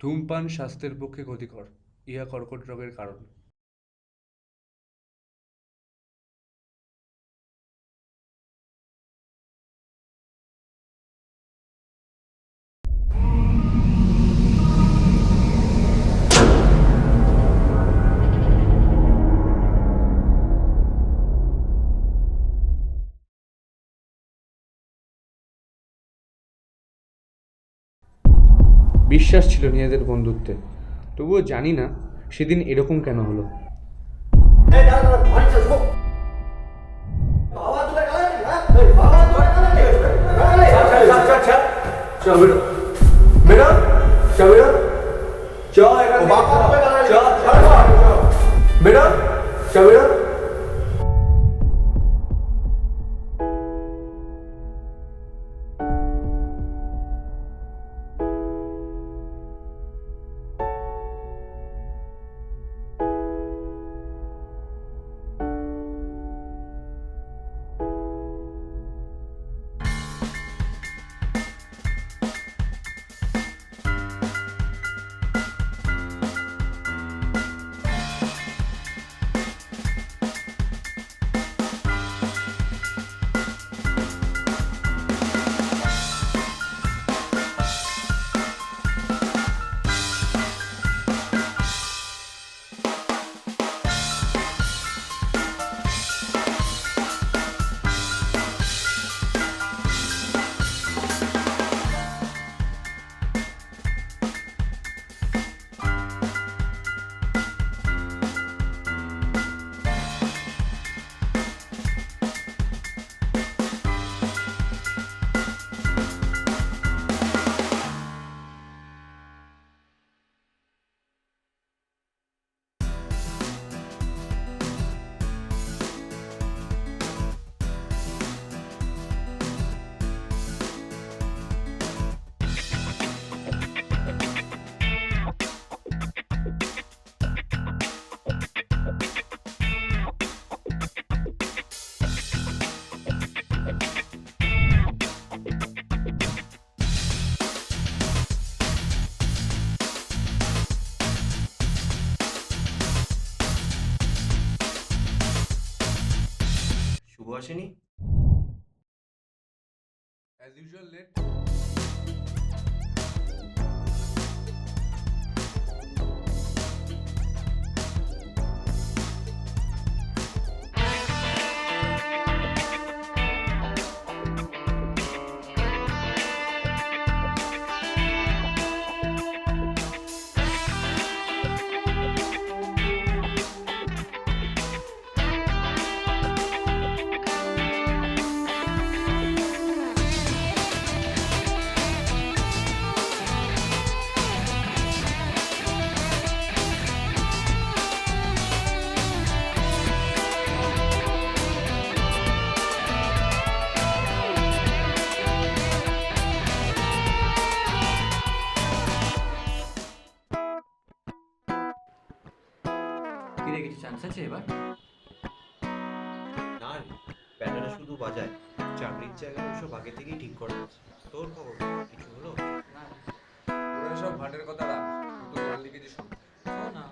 ধূমপান স্বাস্থ্যের পক্ষে ক্ষতিকর, ইহা কর্কট রোগের কারণ। বিশ্বাস ছিল নিজেদের বন্ধুত্বে, তবুও জানি না সেদিন এরকম কেন হলো। শুভ আসেনি? As usual late. কি রে, কিছু চান্স আছে এবার? না রে, ব্যাটারা শুধু বাজায়। চাকরির জায়গায় ওসব আগে থেকেই ঠিক করা আছে। তোর খবর কি? কিছু হলো? না। ওরা সব ভাটের কথা রাখ, তুই তো গান লিখেছি শোন। শোন না।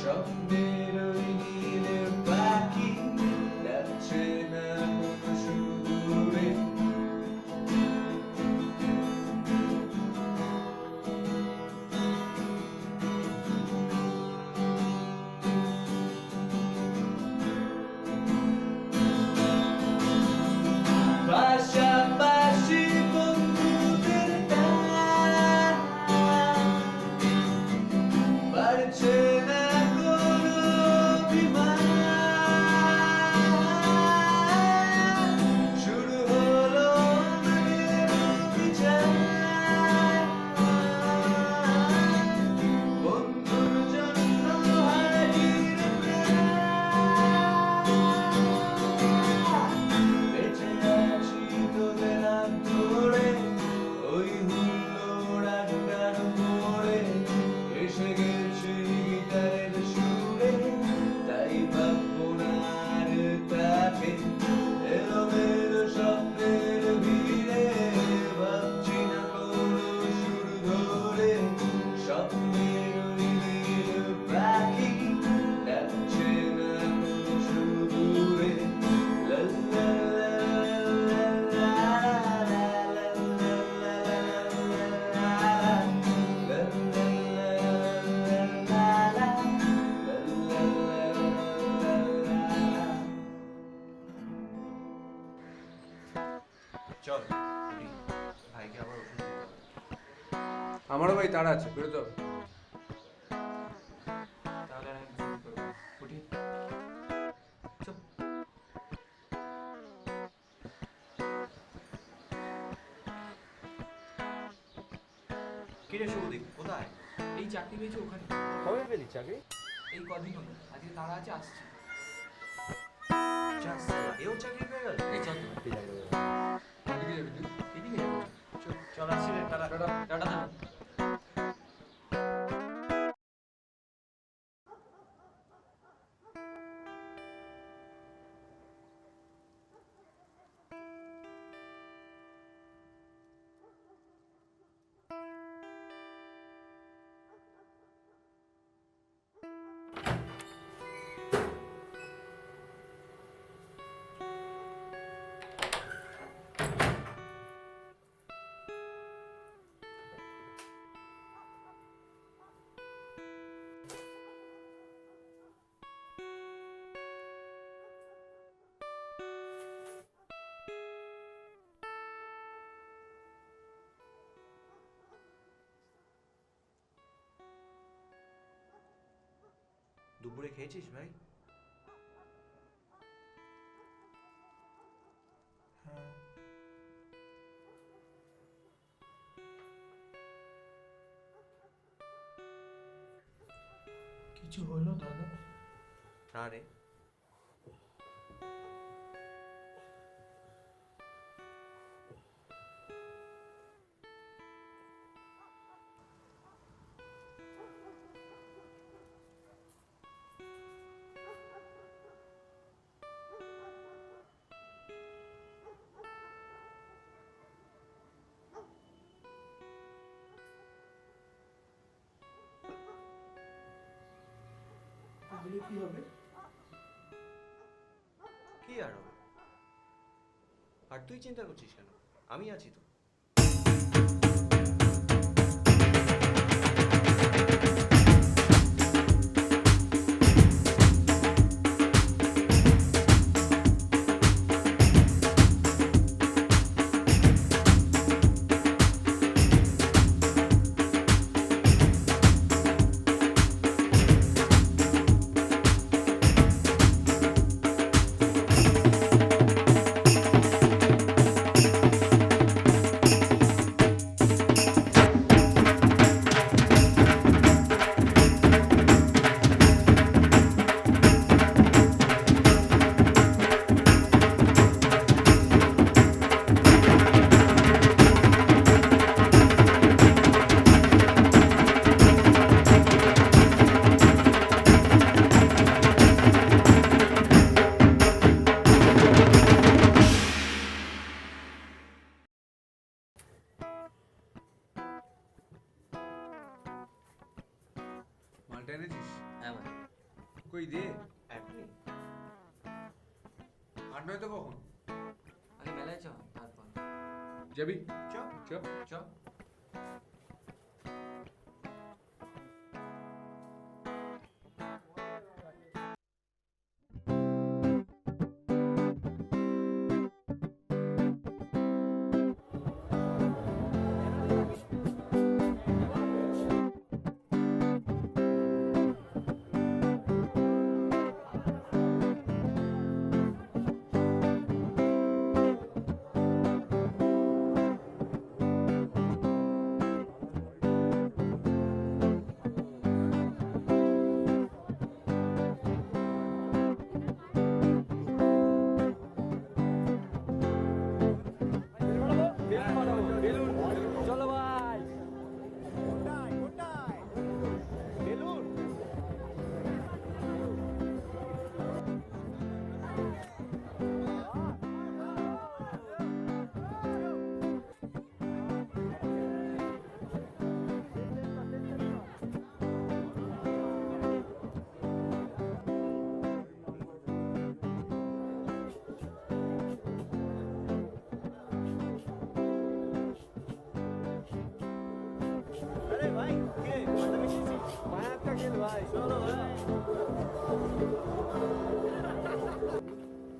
স্বপ্নের ওই নীলের পাখি চল উঠি, ভাইকে আবার ওষুধ দিতে হবে। আমারও ভাই তাড়া আছে, বেরোতে হবে। তাহলে আর আমি কিছু করবো না। উঠি চুপ। কিরে শুভদীপ, কোথায়? এই চাকরি পেয়েছি ওখানে। কবে পেলি চাকরি? এই কদিন হলো, আজকে তারা আছে, আসছি। যাক শালা, এও চাকরি পেয়ে গেল। এই চল তো। এদিকে যাবি তুই? এদিকে যাবো। চল আসছি রে, টাটা। টাটা দাদা। দুপুরে খেয়েছিস ভাই? হ্যাঁ, কিছু হলো দাদা? না রে। তাহলে কি হবে? কি আর হবে? আর তুই চিন্তা করছিস কেন? আমি আছি তো। মালটা এনেছিস? হ্যাঁ ভাই। কই দে। এখনই? আর নয় তো কখন? আগে মেলায় চ, তারপর। যাবি? চ। চ। চ।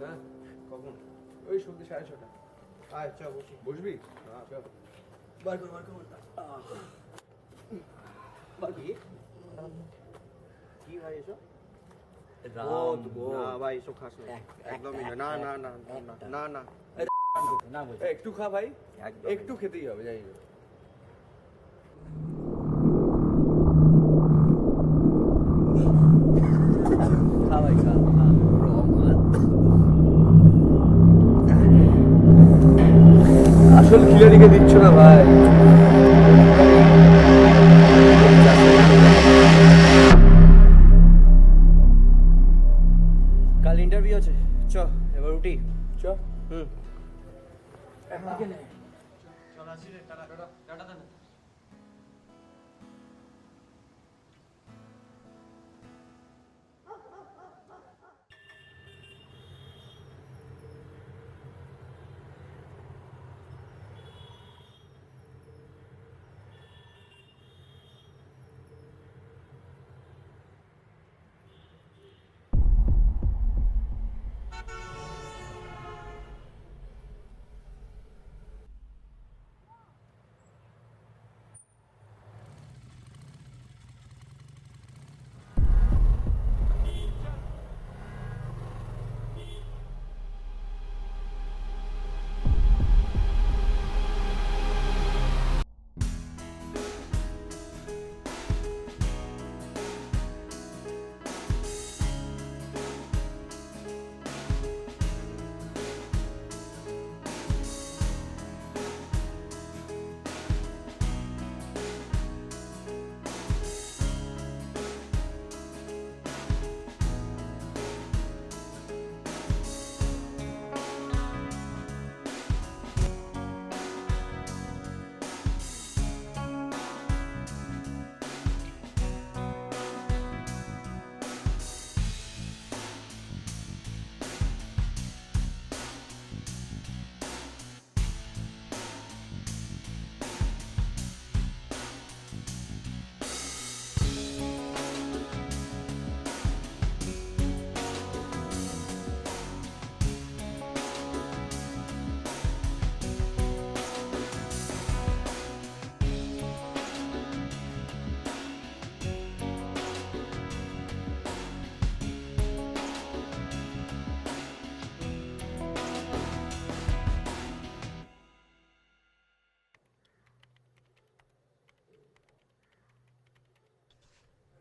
হ্যাঁ, কখন? ওই সন্ধ্যে 6:30। আয় চ বসি। বসবি বার কর কি কি ভাই এসব? না ভাই এসব খাস না, একদমই না। না না না না না না না একটু খা ভাই, একটু খেতেই হবে, জানি না। খা ভাই খা খা। আসল খিলাড়িকে দিচ্ছ না ভাই। কাল ইন্টারভিউ আছে, চ এবার উঠি। চ। হুম।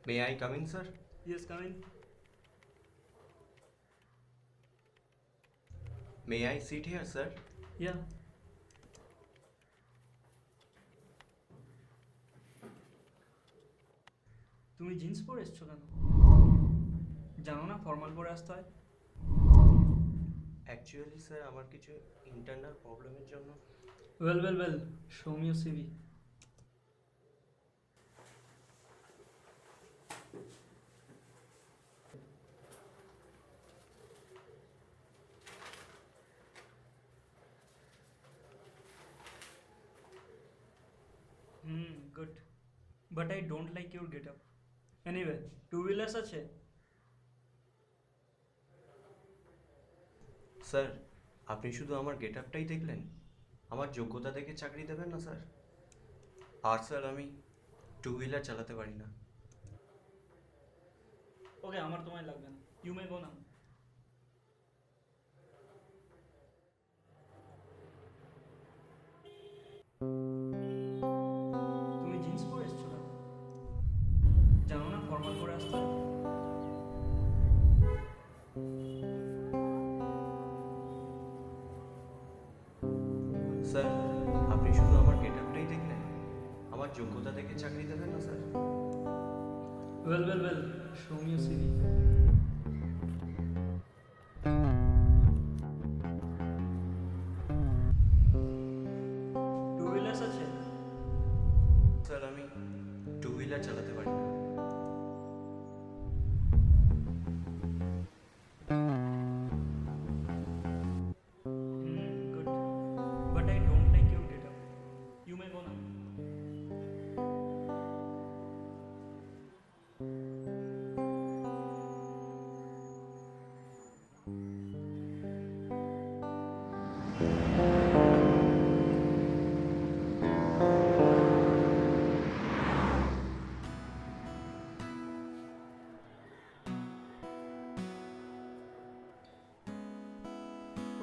May I come in, sir? Yes, come in. May I sit here, sir? Yeah. তুমি জিন্স পরে এসছো কেন? জানো না ফর্মাল পরে আসতে হয়? অ্যাকচুয়ালি স্যার আমার কিছু ইন্টারনাল প্রবলেমের জন্য well show me your CV. Good, but I don't like your get up. Anyway, two wheelers আছে? স্যার আপনি শুধু আমার গেট আপটাই দেখলেন, আমার যোগ্যতা দেখে চাকরি দেবেন না স্যার? আর স্যার আমি টু হুইলার চালাতে পারি না। ওকে, আমার তোমায় লাগবে না, ইউ মে গো নাও। তুমি জিন্স পরে এসছো কেন? জানো না ফর্মাল পরে আসতে হয়? স্যার আপনি শুধু আমার গেট আপটাই দেখলেন, আমার যোগ্যতা দেখে চাকরি দেবেন না sir? Well show me your CV. Two wheelers আছে? স্যার আমি টু হুইলার চালাতে পারি না। Good, but I don't like your get up, you may go now.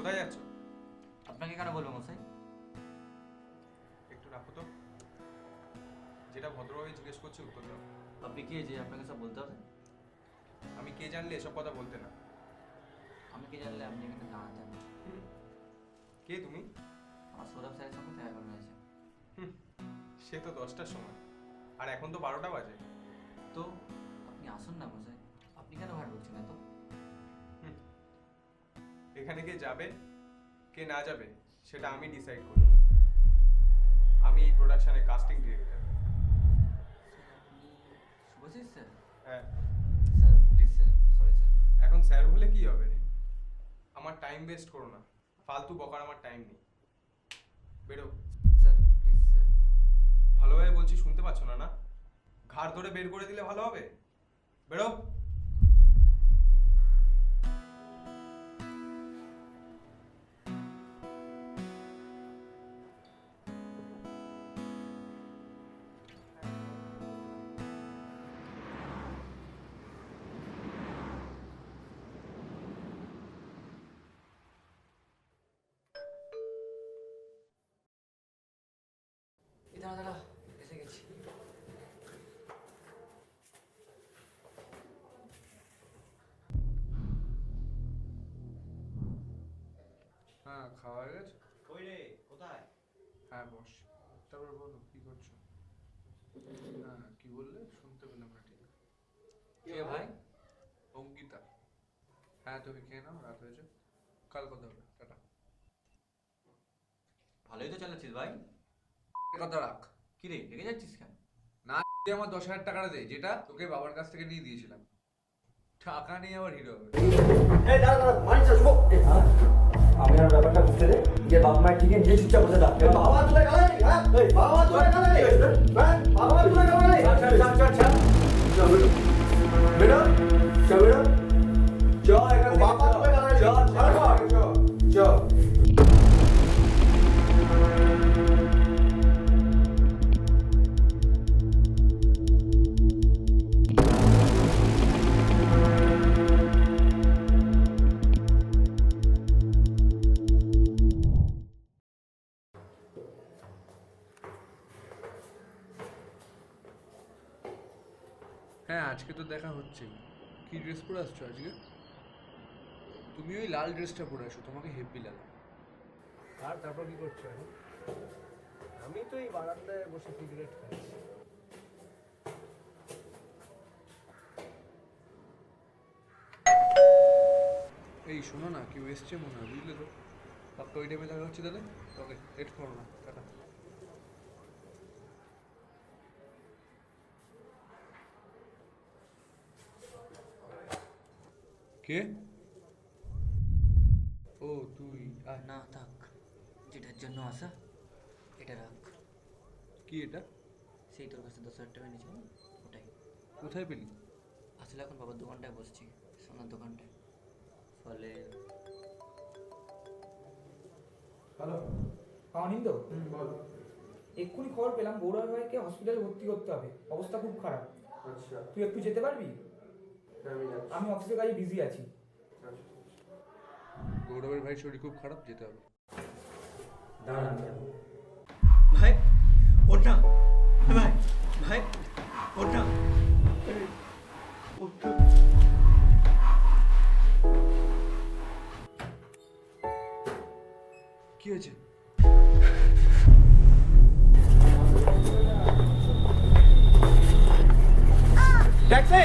কোথায় যাচ্ছ? আপনাকে কেন বলবো মশাই? একটু রাখো তো, যেটা ভদ্রভাবে জিজ্ঞেস করছি উত্তর দাও। আপনি কে যে আপনাকে সব বলতে হবে? আমি কে জানলে এসব কথা বলতে না। আমি কে জানলে আপনি এখানে দাঁড়াতেন? কে তুমি? আমার সৌরভ স্যারের সঙ্গে দেখা করে হয়েছে। সে তো 10টার সময়, আর এখন তো 12টা বাজে। তো আপনি আসুন না মশাই, আপনি কেন ভাট বলছেন এত? এখানে কে যাবে কে না যাবে সেটা আমি ডিসাইড করি। আমি এই প্রোডাকশনে কাস্টিং ডিরেক্টর। আপনি শুভজিৎ স্যার? হ্যাঁ। Sir please sir, sorry sir. এখন স্যার বলে কি হবে? আমার টাইম ওয়েস্ট করো না, ফালতু বকার আমার টাইম নেই। বেরো। Sir please sir. ভালোভাবে বলছি, শুনতে পাচ্ছ না? না ঘাড় ধরে বের করে দিলে ভালো হবে। বেরো। দাঁড়া দাঁড়া, এসে গেছি। হ্যাঁ, খাওয়া হয়ে গেছে? কই রে, কোথায়? হ্যাঁ বস। তারপর বলো কি করছো? হ্যাঁ কি বললে? শুনতে পেলাম না ঠিক। কে ভাই? অঙ্কিতা। হ্যাঁ তুমি খেয়ে নাও, রাত হয়েছে। কাল কথা হবে, টাটা। ভালোই তো চালাচ্ছিস ভাই। কথা রাখ। কি রে, রেগে যাচ্ছিস কেন? না, তুই আমার 10,000 টাকাটা দে, যেটা তোকে বাবার কাছ থেকে নিয়ে দিয়েছিলাম। টাকা নিয়ে আবার হিরো হবে। এই দাঁড়া দাঁড়া, মানিস না, শুভ। আমি আর ব্যাপারটা বুঝতে দে, যে বাপ মায়ের ঠিকই নিজে চুপচাপ বসে থাক। বাবা তুলে গেলে, হ্যাঁ বাবা তুলে গেলে, বাবা তুলে গেলে। চল বেরো, বেরো, চল বেরো, চ এখান থেকে, বাবা তুলে গেলে, চ। হ্যাঁ আজকে তো দেখা হচ্ছেই। কি ড্রেস পরে আসছো আজকে? তুমি ওই লাল ড্রেসটা পরে আসো, তোমাকে হেভি লাগে। আর তারপর কি করছো এখন? আমি তো এই বারান্দায় বসে সিগারেট খাচ্ছি। এই শোনো না, কেউ এসছে মনে হয়, বুঝলে তো? পাক্কা ওই টাইমে দেখা হচ্ছে তাহলে। ওকে, লেট করো না, টাটা। কে? ও তুই আয়। না থাক, যেটার জন্য আসা এটা রাখ। কি এটা? সেই তোর কাছে 10,000 টাকা নিয়েছিলাম, ওটাই। কোথায় পেলি? আসলে এখন বাবার দোকানটায় বসছি, সোনার দোকানটায়। ফলে হ্যালো অনিন্দ, বল। এক্ষুনি খবর পেলাম গৌরব ভাইকে হসপিটালে ভর্তি করতে হবে, অবস্থা খুব খারাপ। আচ্ছা, তুই একটু যেতে পারবি? আমি যাচ্ছি। আমি অফিসের কাজে বিজি আছি। গৌরবের ভাই শরীর খুব খারাপ, যেতে হবে। দাঁড়া আমি যাবো। ভাই ওঠ না, ভাই ভাই ওঠ না। কি হয়েছে? ট্যাক্সি।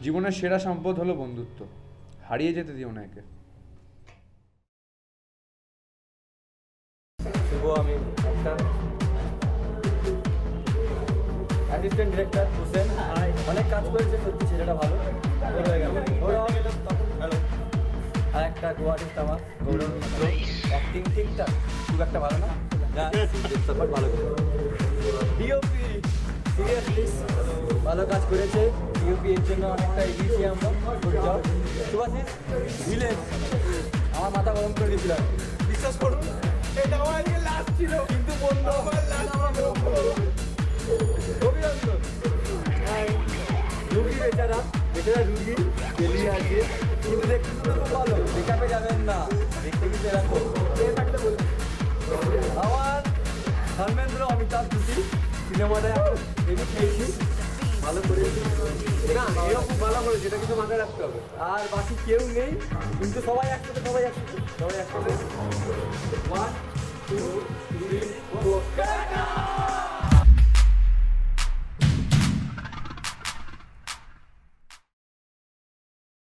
জীবনের সেরা সম্পদ হলো বন্ধুত্ব, হারিয়ে যেতে দিও না একে। শুভ, আমি অ্যাসিস্ট্যান্ট ডিরেক্টর হোসেন। অনেক কাজ করেছে সত্যি, ছেলেটা ভালো হয়ে গেল। হ্যালো, আর একটা কো আর্টিস্ট আমার গৌরব মিত্র, অ্যাক্টিং ঠিকঠাক, খুব একটা ভালো না, সাপোর্ট ভালো করে। ডিওপি সিরিয়াসলি ভালো কাজ করেছে, ডিওপি এর জন্য অনেকটা এগিয়েছি আমরা। Good job. সুভাষিস ভিলেন, আমার মাথা গরম করে দিয়েছিলাম, বিশ্বাস করুন এটা আমার লাস্ট ছিল, কিন্তু বন্ধু আমার লাস্ট অভিনন্দন। রুগী বেচারা রুগী বেরিয়ে আছে, কিন্তু দেখতে শুধু খুব ভালো, মেকআপে যাবেন না, দেখতে কিন্তু এরকম থাকতে বলছি। আমার ধর্মেন্দ্র অমিতাভ দুটি সিনেমাটা হেভি খেয়েছি, ভালো করেছি না, এও খুব ভালো করেছে, এটা কিন্তু মাথায় রাখতে হবে। আর বাকি কেউ নেই, কিন্তু সবাই একসাথে 1 2 3